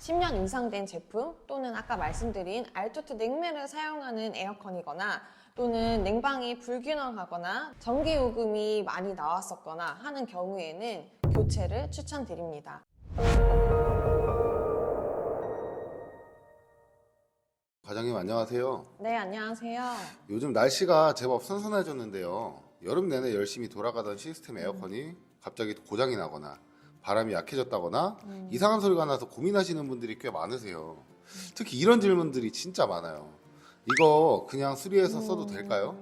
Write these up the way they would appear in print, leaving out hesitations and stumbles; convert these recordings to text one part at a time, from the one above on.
10년 이상 된 제품 또는 아까 말씀드린 알투트 냉매를 사용하는 에어컨이거나 또는 냉방이 불균형하거나 전기요금이 많이 나왔었거나 하는 경우에는 교체를 추천드립니다. 과장님 안녕하세요. 네, 안녕하세요. 요즘 날씨가 제법 선선해졌는데요. 여름 내내 열심히 돌아가던 시스템 에어컨이 갑자기 고장이 나거나 바람이 약해졌다거나 이상한 소리가 나서 고민하시는 분들이 꽤 많으세요. 특히 이런 질문들이 진짜 많아요. 이거 그냥 수리해서 써도 될까요?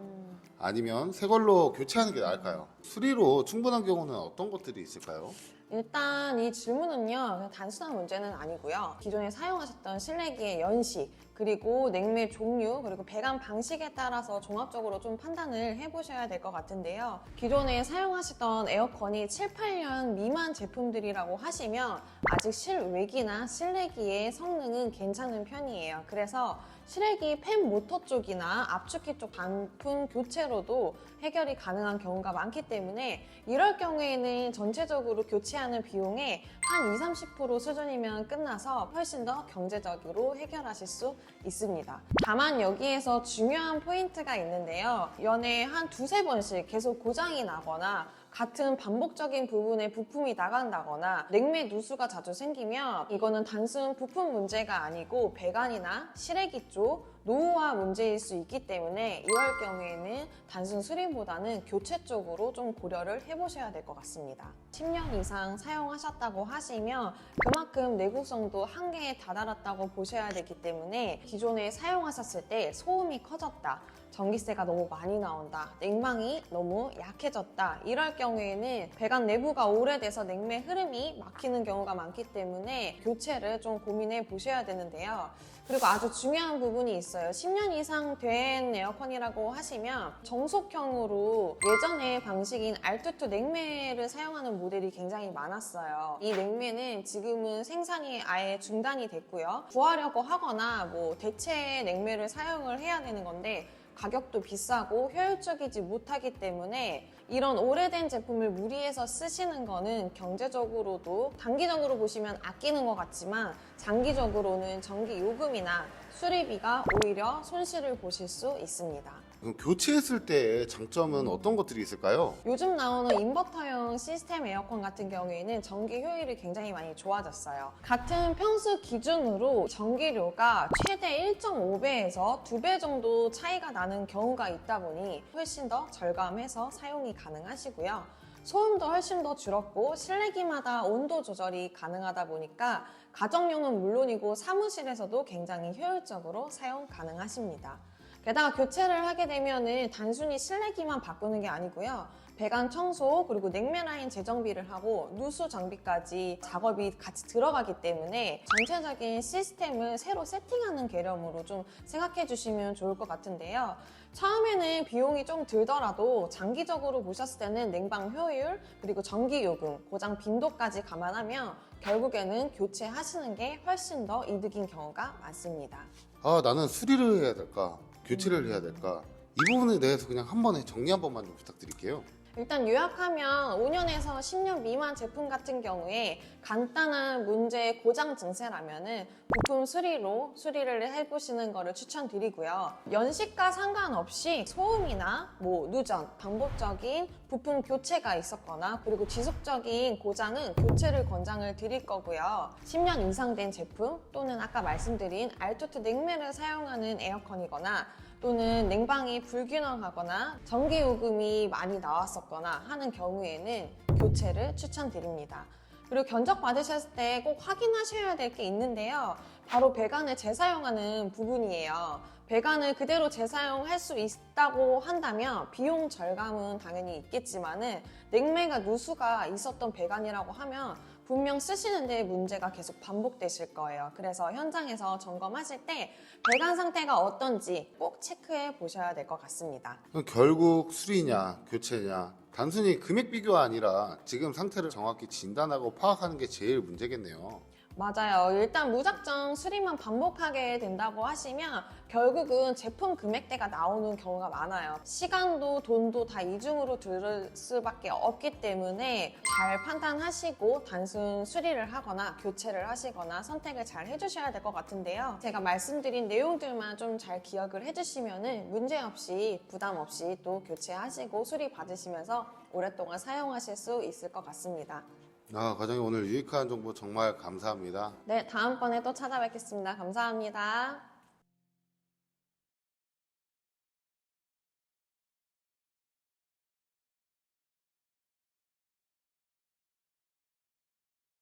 아니면 새 걸로 교체하는 게 나을까요? 수리로 충분한 경우는 어떤 것들이 있을까요? 일단 이 질문은요, 그냥 단순한 문제는 아니고요. 기존에 사용하셨던 실내기의 연식, 그리고 냉매 종류, 그리고 배관 방식에 따라서 종합적으로 좀 판단을 해보셔야 될 것 같은데요. 기존에 사용하시던 에어컨이 7, 8년 미만 제품들이라고 하시면 아직 실외기나 실내기의 성능은 괜찮은 편이에요. 그래서 실외기 팬 모터 쪽이나 압축기 쪽 단품 교체로도 해결이 가능한 경우가 많기 때문에 이럴 경우에는 전체적으로 교체하는 비용의 한 20-30% 수준이면 끝나서 훨씬 더 경제적으로 해결하실 수 있습니다. 다만 여기에서 중요한 포인트가 있는데요. 연에 한 2-3번씩 계속 고장이 나거나 같은 반복적인 부분에 부품이 나간다거나 냉매 누수가 자주 생기면 이거는 단순 부품 문제가 아니고 배관이나 실외기 쪽 노후화 문제일 수 있기 때문에 이럴 경우에는 단순 수리보다는 교체 쪽으로 좀 고려를 해보셔야 될 것 같습니다. 10년 이상 사용하셨다고 하시면 그만큼 내구성도 한계에 다다랐다고 보셔야 되기 때문에 기존에 사용하셨을 때 소음이 커졌다, 전기세가 너무 많이 나온다, 냉방이 너무 약해졌다, 이럴 경우에는 배관 내부가 오래돼서 냉매 흐름이 막히는 경우가 많기 때문에 교체를 좀 고민해 보셔야 되는데요. 그리고 아주 중요한 부분이 있어요. 10년 이상 된 에어컨이라고 하시면 정속형으로 예전의 방식인 알투트 냉매를 사용하는 모델이 굉장히 많았어요. 이 냉매는 지금은 생산이 아예 중단이 됐고요. 구하려고 하거나 뭐 대체 냉매를 사용을 해야 되는 건데 가격도 비싸고 효율적이지 못하기 때문에 이런 오래된 제품을 무리해서 쓰시는 거는 경제적으로도 단기적으로 보시면 아끼는 것 같지만 장기적으로는 전기 요금이나 수리비가 오히려 손실을 보실 수 있습니다. 그럼 교체했을 때의 장점은 어떤 것들이 있을까요? 요즘 나오는 인버터형 시스템 에어컨 같은 경우에는 전기 효율이 굉장히 많이 좋아졌어요. 같은 평수 기준으로 전기료가 최대 1.5배에서 2배 정도 차이가 나는 경우가 있다 보니 훨씬 더 절감해서 사용이 가능하시고요. 소음도 훨씬 더 줄었고 실내기마다 온도 조절이 가능하다 보니까 가정용은 물론이고 사무실에서도 굉장히 효율적으로 사용 가능하십니다. 게다가 교체를 하게 되면은 단순히 실내기만 바꾸는 게 아니고요. 배관 청소 그리고 냉매 라인 재정비를 하고 누수 장비까지 작업이 같이 들어가기 때문에 전체적인 시스템을 새로 세팅하는 개념으로 좀 생각해 주시면 좋을 것 같은데요. 처음에는 비용이 좀 들더라도 장기적으로 보셨을 때는 냉방 효율 그리고 전기요금, 고장 빈도까지 감안하면 결국에는 교체하시는 게 훨씬 더 이득인 경우가 많습니다. 아, 나는 수리를 해야 될까? 교체를 해야 될까? 이 부분에 대해서 그냥 한 번에 정리 한 번만 좀 부탁드릴게요. 일단 요약하면 5년에서 10년 미만 제품 같은 경우에 간단한 문제 고장 증세라면은 부품 수리로 수리를 해보시는 거를 추천드리고요. 연식과 상관없이 소음이나 누전, 반복적인 부품 교체가 있었거나 그리고 지속적인 고장은 교체를 권장을 드릴 거고요. 10년 이상 된 제품 또는 아까 말씀드린 알투트 냉매를 사용하는 에어컨이거나 또는 냉방이 불균형하거나 전기요금이 많이 나왔었거나 하는 경우에는 교체를 추천드립니다. 그리고 견적 받으셨을 때 꼭 확인하셔야 될 게 있는데요. 바로 배관을 재사용하는 부분이에요. 배관을 그대로 재사용할 수 있다고 한다면 비용 절감은 당연히 있겠지만은 냉매가 누수가 있었던 배관이라고 하면 분명 쓰시는데 문제가 계속 반복되실 거예요. 그래서 현장에서 점검하실 때 배관 상태가 어떤지 꼭 체크해 보셔야 될 것 같습니다. 그럼 결국 수리냐, 교체냐, 단순히 금액 비교가 아니라 지금 상태를 정확히 진단하고 파악하는 게 제일 문제겠네요. 맞아요. 일단 무작정 수리만 반복하게 된다고 하시면 결국은 제품 금액대가 나오는 경우가 많아요. 시간도 돈도 다 이중으로 들을 수밖에 없기 때문에 잘 판단하시고 단순 수리를 하거나 교체를 하시거나 선택을 잘 해주셔야 될 것 같은데요. 제가 말씀드린 내용들만 좀 잘 기억을 해주시면 문제없이 부담 없이 또 교체하시고 수리 받으시면서 오랫동안 사용하실 수 있을 것 같습니다. 과장님 오늘 유익한 정보 정말 감사합니다. 네, 다음번에 또 찾아뵙겠습니다. 감사합니다.